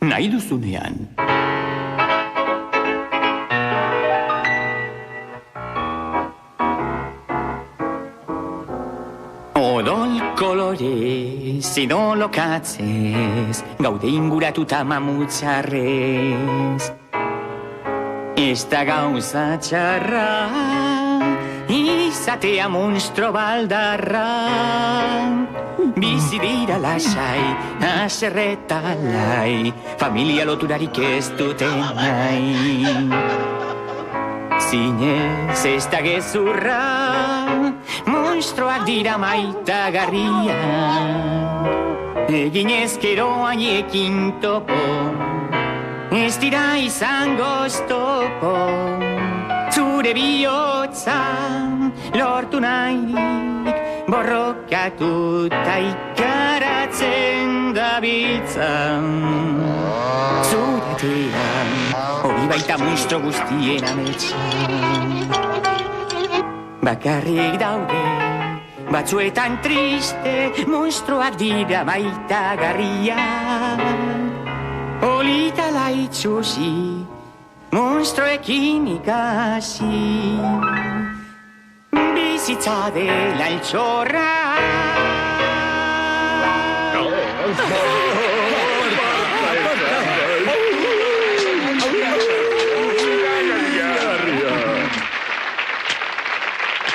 nahi duzunean. Odol kolorez, edo lokatzez, gaude inguratuta mamutzarrez. Ez da gauza txarra, izatea monstro baldarra. Bizi dira lasai, aserretalai, familia loturarik ez duten nahi. Zinez ez da gezurra, monstroak dira maitagarria. Eginez gero haiekin topo, ez dira izango oztopo. Zure bihotza lortu nahirik, borrokatuta ikaratzen dabiltzan. Zuretean, hori baita monstro guztien ametsan. Bakarrik daude, batzuetan triste, monstroak dira maitagarriak. Olita laitzuzi, monstroekin ikasi. Bizitza dela altxorra.